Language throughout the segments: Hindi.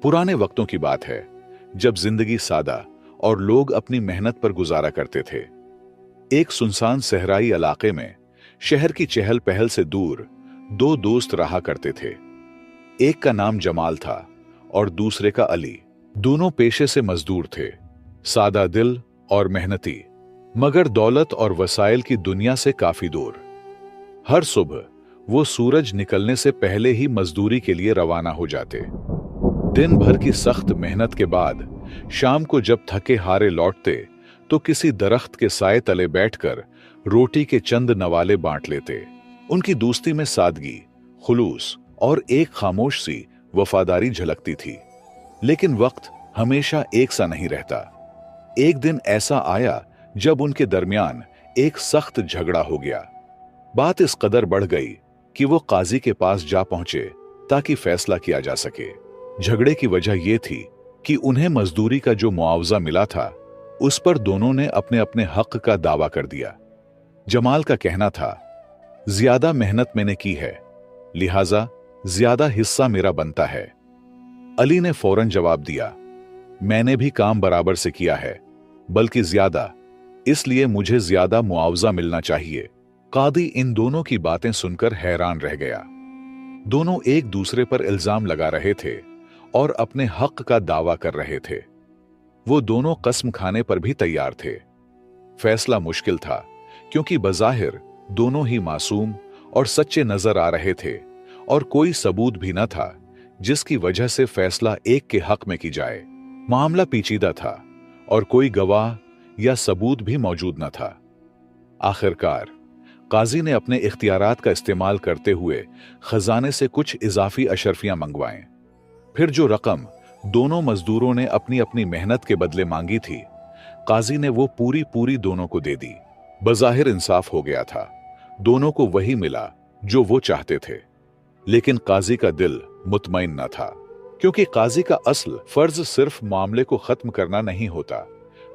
पुराने वक्तों की बात है, जब जिंदगी सादा और लोग अपनी मेहनत पर गुजारा करते थे। एक सुनसान सहराई इलाके में शहर की चहल पहल से दूर दो दोस्त रहा करते थे। एक का नाम जमाल था और दूसरे का अली। दोनों पेशे से मजदूर थे, सादा दिल और मेहनती, मगर दौलत और वसाइल की दुनिया से काफी दूर। हर सुबह वो सूरज निकलने से पहले ही मजदूरी के लिए रवाना हो जाते। दिन भर की सख्त मेहनत के बाद शाम को जब थके हारे लौटते तो किसी दरख्त के साए तले बैठकर रोटी के चंद नवाले बांट लेते। उनकी दोस्ती में सादगी, खुलूस और एक खामोश सी वफादारी झलकती थी। लेकिन वक्त हमेशा एक सा नहीं रहता। एक दिन ऐसा आया जब उनके दरमियान एक सख्त झगड़ा हो गया। बात इस कदर बढ़ गई कि वो काजी के पास जा पहुंचे ताकि फैसला किया जा सके। झगड़े की वजह यह थी कि उन्हें मजदूरी का जो मुआवजा मिला था उस पर दोनों ने अपने अपने हक का दावा कर दिया। जमाल का कहना था, ज्यादा मेहनत मैंने की है, लिहाजा ज्यादा हिस्सा मेरा बनता है। अली ने फौरन जवाब दिया, मैंने भी काम बराबर से किया है, बल्कि ज्यादा, इसलिए मुझे ज्यादा मुआवजा मिलना चाहिए। कादी इन दोनों की बातें सुनकर हैरान रह गया। दोनों एक दूसरे पर इल्जाम लगा रहे थे और अपने हक का दावा कर रहे थे। वो दोनों कसम खाने पर भी तैयार थे। फैसला मुश्किल था क्योंकि बज़ाहिर दोनों ही मासूम और सच्चे नजर आ रहे थे और कोई सबूत भी न था जिसकी वजह से फैसला एक के हक में की जाए। मामला पेचीदा था और कोई गवाह या सबूत भी मौजूद न था। आखिरकार काजी ने अपने इख्तियारात का इस्तेमाल करते हुए खजाने से कुछ इजाफी अशरफियां मंगवाएं। फिर जो रकम दोनों मजदूरों ने अपनी अपनी मेहनत के बदले मांगी थी, काजी ने वो पूरी दोनों को दे दी। बज़ाहिर इंसाफ हो गया था, दोनों को वही मिला जो वो चाहते थे। लेकिन काजी का दिल मुतमईन न था, क्योंकि काजी का असल फर्ज सिर्फ मामले को खत्म करना नहीं होता,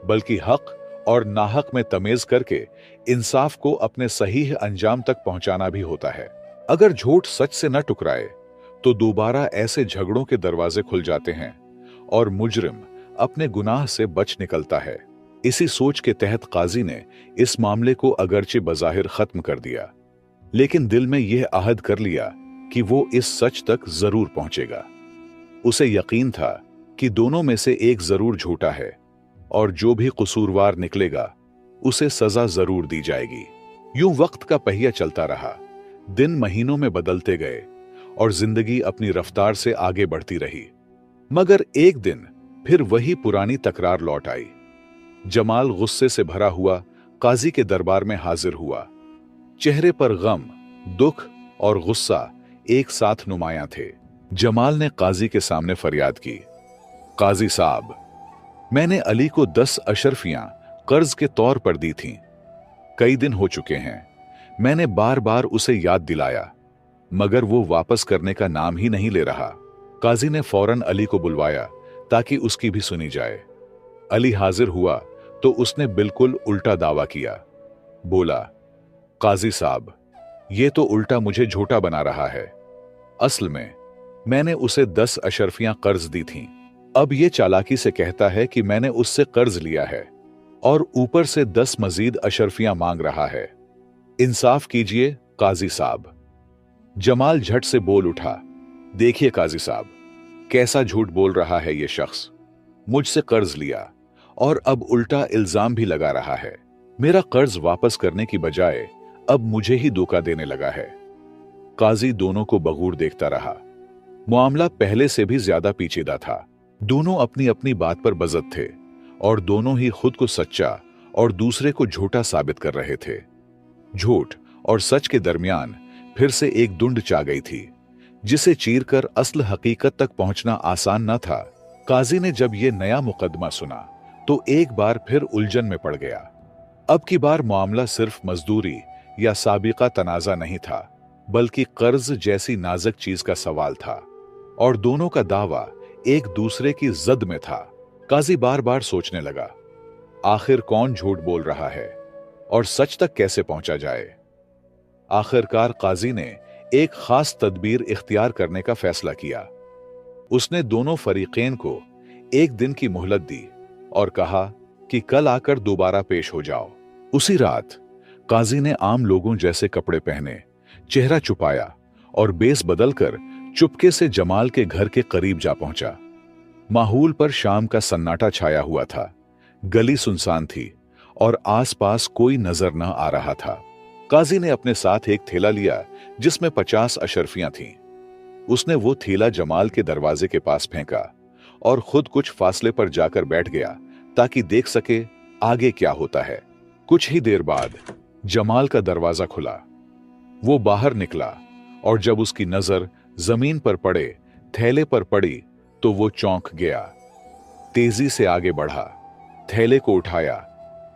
बल्कि हक और नाहक में तमेज करके इंसाफ को अपने सही अंजाम तक पहुंचाना भी होता है। अगर झूठ सच से न टकराए तो दोबारा ऐसे झगड़ों के दरवाजे खुल जाते हैं और मुजरिम अपने गुनाह से बच निकलता है। इसी सोच के तहत काजी ने इस मामले को अगरचे बज़ाहिर खत्म कर दिया, लेकिन दिल में यह अहद कर लिया कि वो इस सच तक जरूर पहुंचेगा। उसे यकीन था कि दोनों में से एक जरूर झूठा है और जो भी कसूरवार निकलेगा उसे सजा जरूर दी जाएगी। यूं वक्त का पहिया चलता रहा। दिन महीनों में बदलते गए और जिंदगी अपनी रफ्तार से आगे बढ़ती रही। मगर एक दिन फिर वही पुरानी तकरार लौट आई। जमाल गुस्से से भरा हुआ काजी के दरबार में हाजिर हुआ। चेहरे पर गम, दुख और गुस्सा एक साथ नुमायां थे। जमाल ने काजी के सामने फरियाद की, काजी साहब, मैंने अली को 10 अशरफियां कर्ज के तौर पर दी थीं। कई दिन हो चुके हैं, मैंने बार बार उसे याद दिलाया, मगर वो वापस करने का नाम ही नहीं ले रहा। काजी ने फौरन अली को बुलवाया ताकि उसकी भी सुनी जाए। अली हाजिर हुआ तो उसने बिल्कुल उल्टा दावा किया। बोला, काजी साहब, ये तो उल्टा मुझे झूठा बना रहा है। असल में मैंने उसे 10 अशरफियां कर्ज दी थीं। अब ये चालाकी से कहता है कि मैंने उससे कर्ज लिया है और ऊपर से 10 मजीद अशरफियां मांग रहा है। इंसाफ कीजिए काजी साहब। जमाल झट से बोल उठा, देखिए काजी साहब, कैसा झूठ बोल रहा है ये शख्स। मुझसे कर्ज लिया और अब उल्टा इल्जाम भी लगा रहा है। मेरा कर्ज वापस करने की बजाय अब मुझे ही धोखा देने लगा है। काजी दोनों को बगूर देखता रहा। मामला पहले से भी ज्यादा पेचीदा था। दोनों अपनी अपनी बात पर बज़द थे और दोनों ही खुद को सच्चा और दूसरे को झूठा साबित कर रहे थे। झूठ और सच के दरमियान फिर से एक दुंड चा गई थी, जिसे चीरकर असल हकीकत तक पहुंचना आसान न था। काजी ने जब यह नया मुकदमा सुना तो एक बार फिर उलझन में पड़ गया। अब की बार मामला सिर्फ मजदूरी या साबिका तनाजा नहीं था, बल्कि कर्ज जैसी नाजुक चीज का सवाल था और दोनों का दावा एक दूसरे की जद में था। काजी बार बार सोचने लगा, आखिर कौन झूठ बोल रहा है और सच तक कैसे पहुंचा जाए। आखिरकार काजी ने एक खास तदबीर इख्तियार करने का फैसला किया। उसने दोनों फरीकैन को एक दिन की मोहलत दी और कहा कि कल आकर दोबारा पेश हो जाओ। उसी रात काजी ने आम लोगों जैसे कपड़े पहने, चेहरा छुपाया और बेस बदलकर चुपके से जमाल के घर के करीब जा पहुंचा। माहौल पर शाम का सन्नाटा छाया हुआ था। गली सुनसान थी और आसपास कोई नजर न आ रहा था। काजी ने अपने साथ एक थैला लिया जिसमें 50 अशरफियां थीं। उसने वो थैला जमाल के दरवाजे के पास फेंका और खुद कुछ फासले पर जाकर बैठ गया ताकि देख सके आगे क्या होता है। कुछ ही देर बाद जमाल का दरवाजा खुला। वो बाहर निकला और जब उसकी नजर जमीन पर पड़े, थैले पर पड़ी, तो वो चौंक गया। तेजी से आगे बढ़ा, थैले को उठाया,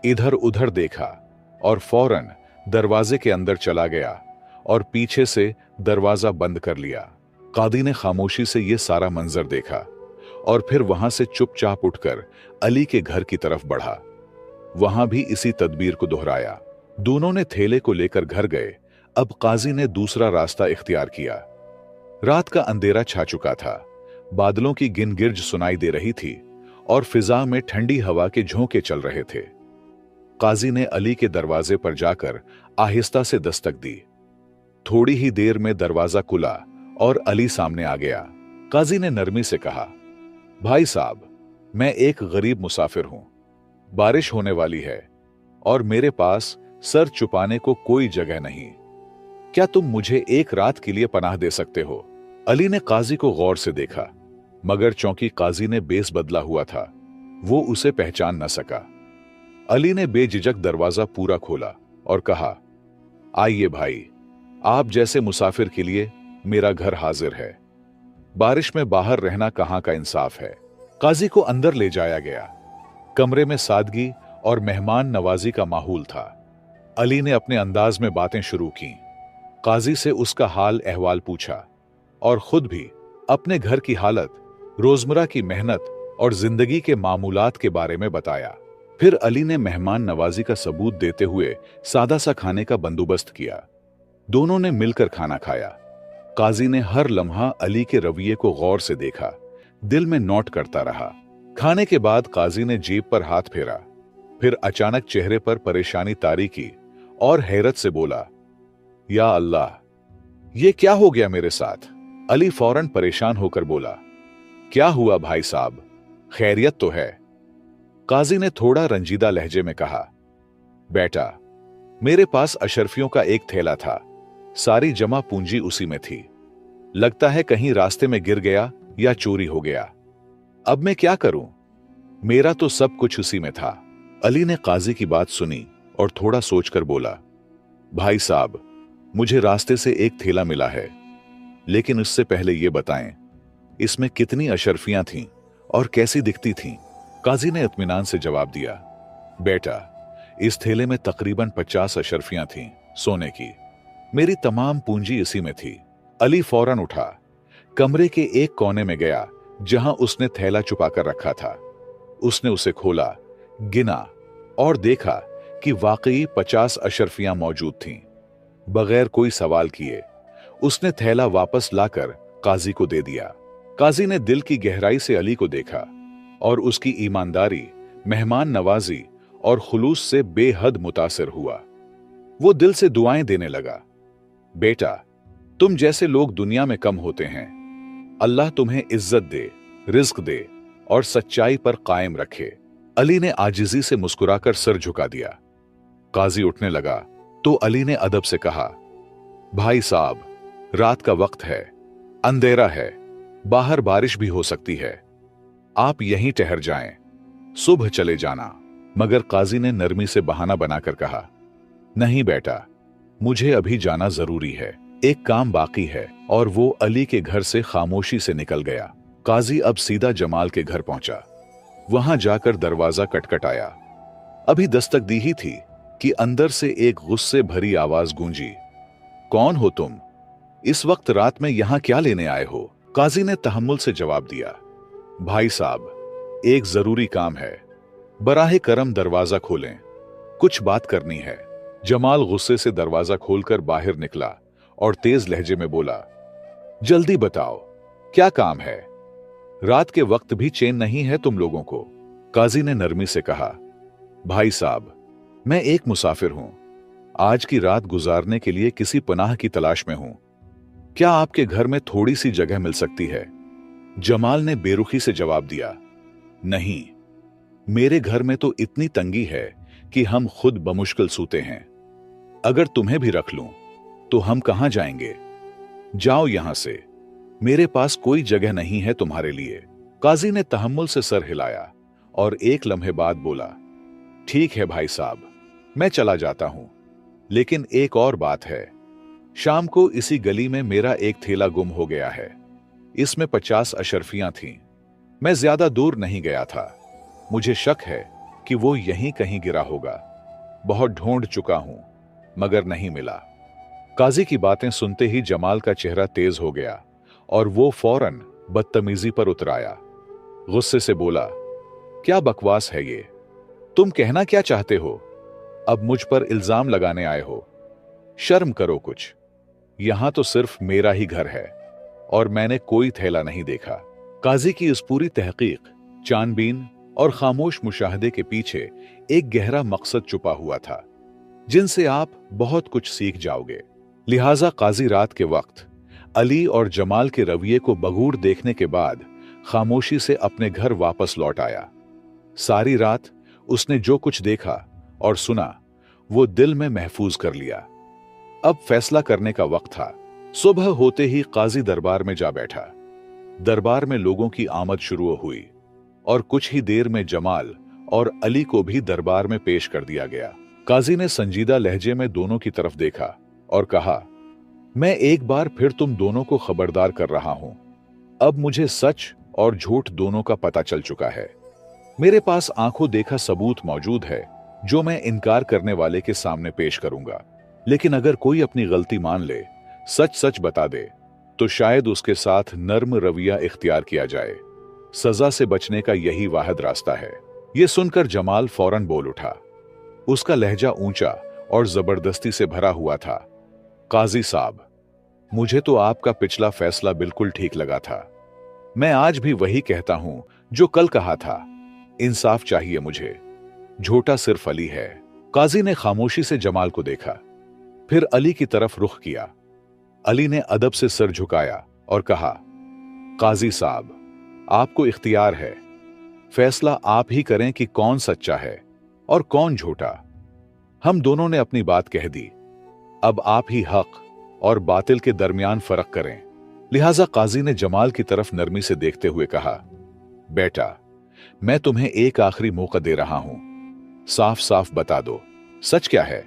इधर उधर देखा और फौरन दरवाजे के अंदर चला गया और पीछे से दरवाजा बंद कर लिया। कादी ने खामोशी से ये सारा मंजर देखा और फिर वहां से चुपचाप उठकर अली के घर की तरफ बढ़ा। वहां भी इसी तदबीर को दोहराया। दोनों ने थैले को लेकर घर गए। अब काजी ने दूसरा रास्ता इख्तियार किया। रात का अंधेरा छा चुका था। बादलों की गिनगिर्ज सुनाई दे रही थी और फिजा में ठंडी हवा के झोंके चल रहे थे। काजी ने अली के दरवाजे पर जाकर आहिस्ता से दस्तक दी। थोड़ी ही देर में दरवाजा खुला और अली सामने आ गया। काजी ने नरमी से कहा, भाई साहब, मैं एक गरीब मुसाफिर हूं। बारिश होने वाली है और मेरे पास सर छुपाने को कोई जगह नहीं। क्या तुम मुझे एक रात के लिए पनाह दे सकते हो? अली ने काजी को गौर से देखा, मगर चूंकि काजी ने बेस बदला हुआ था, वो उसे पहचान न सका। अली ने बेझिझक दरवाजा पूरा खोला और कहा, आइए भाई, आप जैसे मुसाफिर के लिए मेरा घर हाजिर है। बारिश में बाहर रहना कहां का इंसाफ है। काजी को अंदर ले जाया गया। कमरे में सादगी और मेहमान नवाजी का माहौल था। अली ने अपने अंदाज में बातें शुरू की। काजी से उसका हाल अहवाल पूछा और खुद भी अपने घर की हालत, रोजमर्रा की मेहनत और जिंदगी के मामूलात के बारे में बताया। फिर अली ने मेहमान नवाजी का सबूत देते हुए सादा सा खाने का बंदोबस्त किया। दोनों ने मिलकर खाना खाया। काजी ने हर लम्हा अली के रवैये को गौर से देखा, दिल में नोट करता रहा। खाने के बाद काजी ने जेब पर हाथ फेरा, फिर अचानक चेहरे पर परेशानी तारी की और हैरत से बोला, या अल्लाह, ये क्या हो गया मेरे साथ? अली फौरन परेशान होकर बोला, क्या हुआ भाई साहब, खैरियत तो है? काजी ने थोड़ा रंजीदा लहजे में कहा, बेटा, मेरे पास अशरफियों का एक थैला था। सारी जमा पूंजी उसी में थी। लगता है कहीं रास्ते में गिर गया या चोरी हो गया। अब मैं क्या करूं? मेरा तो सब कुछ उसी में था। अली ने काजी की बात सुनी और थोड़ा सोचकर बोला, भाई साहब, मुझे रास्ते से एक थैला मिला है, लेकिन उससे पहले ये बताएं, इसमें कितनी अशरफियां थीं और कैसी दिखती थीं? काजी ने इत्मीनान से जवाब दिया, बेटा, इस थैले में तकरीबन 50 अशरफियां थीं, सोने की। मेरी तमाम पूंजी इसी में थी। अली फौरन उठा, कमरे के एक कोने में गया जहां उसने थैला छुपाकर रखा था। उसने उसे खोला, गिना और देखा कि वाकई 50 अशरफियां मौजूद थीं। बगैर कोई सवाल किए उसने थैला वापस लाकर काजी को दे दिया। काजी ने दिल की गहराई से अली को देखा और उसकी ईमानदारी, मेहमान नवाजी और खुलूस से बेहद मुतासिर हुआ। वो दिल से दुआएं देने लगा, बेटा, तुम जैसे लोग दुनिया में कम होते हैं। अल्लाह तुम्हें इज्जत दे, रिज्क दे और सच्चाई पर कायम रखे। अली ने आजिजी से मुस्कुराकर सर झुका दिया। काजी उठने लगा तो अली ने अदब से कहा, भाई साहब, रात का वक्त है, अंधेरा है, बाहर बारिश भी हो सकती है। आप यहीं ठहर जाएं, सुबह चले जाना। मगर काजी ने नरमी से बहाना बनाकर कहा, नहीं बेटा, मुझे अभी जाना जरूरी है, एक काम बाकी है। और वो अली के घर से खामोशी से निकल गया। काजी अब सीधा जमाल के घर पहुंचा। वहां जाकर दरवाजा खटखटाया। अभी दस्तक दी ही थी कि अंदर से एक गुस्से भरी आवाज गूंजी, कौन हो तुम? इस वक्त रात में यहां क्या लेने आए हो? काजी ने तहम्मुल से जवाब दिया, भाई साहब, एक जरूरी काम है, बराहे करम दरवाजा खोलें, कुछ बात करनी है। जमाल गुस्से से दरवाजा खोलकर बाहर निकला और तेज लहजे में बोला, जल्दी बताओ, क्या काम है? रात के वक्त भी चैन नहीं है तुम लोगों को। काजी ने नरमी से कहा, भाई साहब, मैं एक मुसाफिर हूं, आज की रात गुजारने के लिए किसी पनाह की तलाश में हूं। क्या आपके घर में थोड़ी सी जगह मिल सकती है? जमाल ने बेरुखी से जवाब दिया, नहीं, मेरे घर में तो इतनी तंगी है कि हम खुद बमुश्किल सूते हैं। अगर तुम्हें भी रख लूं तो हम कहां जाएंगे? जाओ यहां से, मेरे पास कोई जगह नहीं है तुम्हारे लिए। काजी ने तहम्मुल से सर हिलाया और एक लम्हे बाद बोला, ठीक है भाई साहब, मैं चला जाता हूं, लेकिन एक और बात है। शाम को इसी गली में मेरा एक थैला गुम हो गया है। इसमें 50 अशरफियां थीं। मैं ज्यादा दूर नहीं गया था। मुझे शक है कि वो यहीं कहीं गिरा होगा। बहुत ढूंढ चुका हूं, मगर नहीं मिला। काजी की बातें सुनते ही जमाल का चेहरा तेज हो गया और वो फौरन बदतमीजी पर उतर आया। गुस्से से बोला, क्या बकवास है ये? तुम कहना क्या चाहते हो? अब मुझ पर इल्जाम लगाने आए हो? शर्म करो कुछ। यहां तो सिर्फ मेरा ही घर है और मैंने कोई थैला नहीं देखा। काजी की इस पूरी तहकीक, छानबीन और खामोश मुशाहदे के पीछे एक गहरा मकसद छुपा हुआ था, जिनसे आप बहुत कुछ सीख जाओगे। लिहाजा काजी रात के वक्त अली और जमाल के रवैये को बगूर देखने के बाद खामोशी से अपने घर वापस लौट आया। सारी रात उसने जो कुछ देखा और सुना वो दिल में महफूज कर लिया। अब फैसला करने का वक्त था। सुबह होते ही काजी दरबार में जा बैठा। दरबार में लोगों की आमद शुरू हुई और कुछ ही देर में जमाल और अली को भी दरबार में पेश कर दिया गया। काजी ने संजीदा लहजे में दोनों की तरफ देखा और कहा, मैं एक बार फिर तुम दोनों को खबरदार कर रहा हूं। अब मुझे सच और झूठ दोनों का पता चल चुका है। मेरे पास आंखों देखा सबूत मौजूद है जो मैं इनकार करने वाले के सामने पेश करूंगा। लेकिन अगर कोई अपनी गलती मान ले, सच सच बता दे, तो शायद उसके साथ नर्म रवैया इख्तियार किया जाए। सजा से बचने का यही वाहिद रास्ता है। यह सुनकर जमाल फौरन बोल उठा। उसका लहजा ऊंचा और जबरदस्ती से भरा हुआ था। काजी साहब, मुझे तो आपका पिछला फैसला बिल्कुल ठीक लगा था। मैं आज भी वही कहता हूं जो कल कहा था। इंसाफ चाहिए मुझे। झूठा सिर्फ अली है। काजी ने खामोशी से जमाल को देखा, फिर अली की तरफ रुख किया। अली ने अदब से सर झुकाया और कहा, काजी साहब, आपको इख्तियार है। फैसला आप ही करें कि कौन सच्चा है और कौन झूठा। हम दोनों ने अपनी बात कह दी। अब आप ही हक और बातिल के दरमियान फर्क करें। लिहाजा काजी ने जमाल की तरफ नरमी से देखते हुए कहा, बेटा, मैं तुम्हें एक आखिरी मौका दे रहा हूं। साफ साफ बता दो, सच क्या है?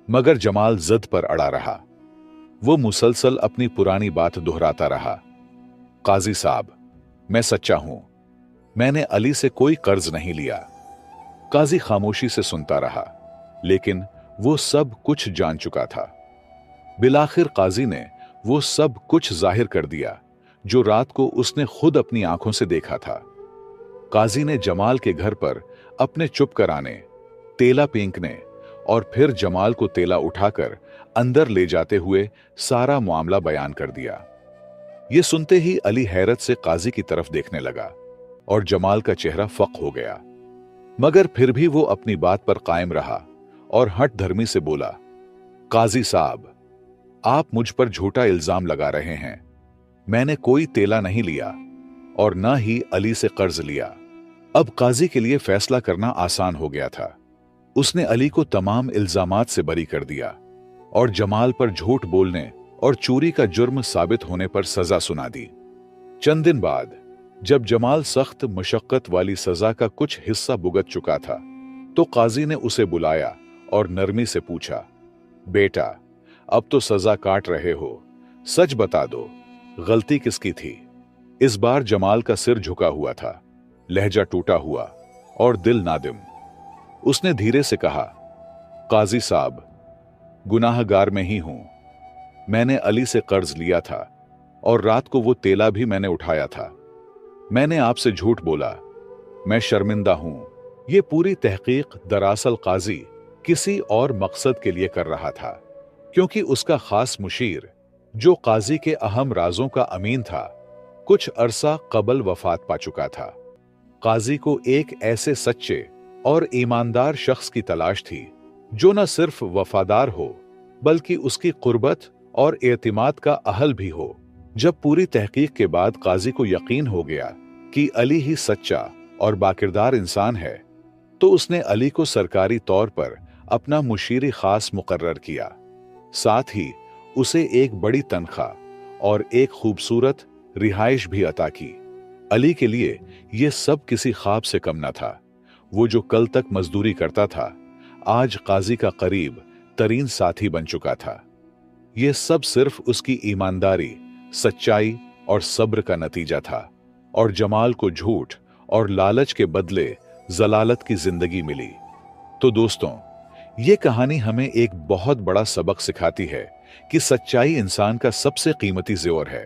मगर जमाल जिद पर अड़ा रहा। वो मुसलसल अपनी पुरानी बात दोहराता रहा। काजी साहब, मैं सच्चा हूं। मैंने अली से कोई कर्ज नहीं लिया। काजी खामोशी से सुनता रहा, लेकिन वो सब कुछ जान चुका था। बिलाखिर काजी ने वो सब कुछ जाहिर कर दिया जो रात को उसने खुद अपनी आंखों से देखा था। काजी ने जमाल के घर पर अपने चुप कराने, तेला पींकने और फिर जमाल को तेला उठाकर अंदर ले जाते हुए सारा मामला बयान कर दिया। यह सुनते ही अली हैरत से काजी की तरफ देखने लगा और जमाल का चेहरा फक हो गया। मगर फिर भी वो अपनी बात पर कायम रहा और हठ धर्मी से बोला, काजी साहब, आप मुझ पर झूठा इल्जाम लगा रहे हैं। मैंने कोई तेला नहीं लिया और न ही अली से कर्ज लिया। अब काजी के लिए फैसला करना आसान हो गया था। उसने अली को तमाम इल्जामात से बरी कर दिया और जमाल पर झूठ बोलने और चोरी का जुर्म साबित होने पर सजा सुना दी। चंद दिन बाद जब जमाल सख्त मशक्कत वाली सजा का कुछ हिस्सा भुगत चुका था, तो काजी ने उसे बुलाया और नरमी से पूछा, बेटा, अब तो सजा काट रहे हो, सच बता दो, गलती किसकी थी? इस बार जमाल का सिर झुका हुआ था, लहजा टूटा हुआ और दिल नादिम। उसने धीरे से कहा, काजी साहब, गुनाहगार मैं ही हूं। मैंने अली से कर्ज लिया था और रात को वो तेला भी मैंने उठाया था। मैंने आपसे झूठ बोला। मैं शर्मिंदा हूं। ये पूरी तहकीक दरअसल काजी किसी और मकसद के लिए कर रहा था, क्योंकि उसका खास मुशीर, जो काजी के अहम राजों का अमीन था, कुछ अरसा कबल वफात पा चुका था। काजी को एक ऐसे सच्चे और ईमानदार शख्स की तलाश थी जो न सिर्फ वफादार हो बल्कि उसकी कुर्बत और एतमाद का अहल भी हो। जब पूरी तहकीक के बाद काजी को यकीन हो गया कि अली ही सच्चा और बाकिरदार इंसान है, तो उसने अली को सरकारी तौर पर अपना मुशीर खास मुकर्रर किया। साथ ही उसे एक बड़ी तनख्वाह और एक खूबसूरत रिहाइश भी अता की। अली के लिए यह सब किसी ख्वाब से कम न था। वो जो कल तक मजदूरी करता था, आज काजी का करीब तरीन साथी बन चुका था। यह सब सिर्फ उसकी ईमानदारी, सच्चाई और सब्र का नतीजा था। और जमाल को झूठ और लालच के बदले जलालत की जिंदगी मिली। तो दोस्तों, ये कहानी हमें एक बहुत बड़ा सबक सिखाती है कि सच्चाई इंसान का सबसे कीमती ज़ेवर है।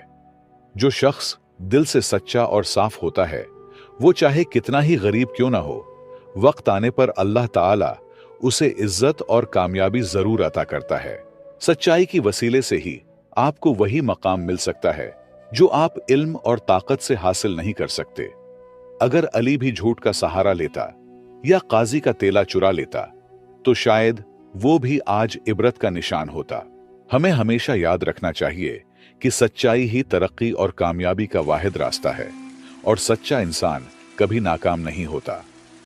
जो शख्स दिल से सच्चा और साफ होता है, वो चाहे कितना ही गरीब क्यों ना हो, वक्त आने पर अल्लाह ताला उसे इज्जत और कामयाबी जरूर अता करता है। सच्चाई की वसीले से ही आपको वही मकाम मिल सकता है जो आप इल्म और ताकत से हासिल नहीं कर सकते। अगर अली भी झूठ का सहारा लेता या काजी का तेला चुरा लेता, तो शायद वो भी आज इबरत का निशान होता। हमें हमेशा याद रखना चाहिए कि सच्चाई ही तरक्की और कामयाबी का वाहिद रास्ता है, और सच्चा इंसान कभी नाकाम नहीं होता।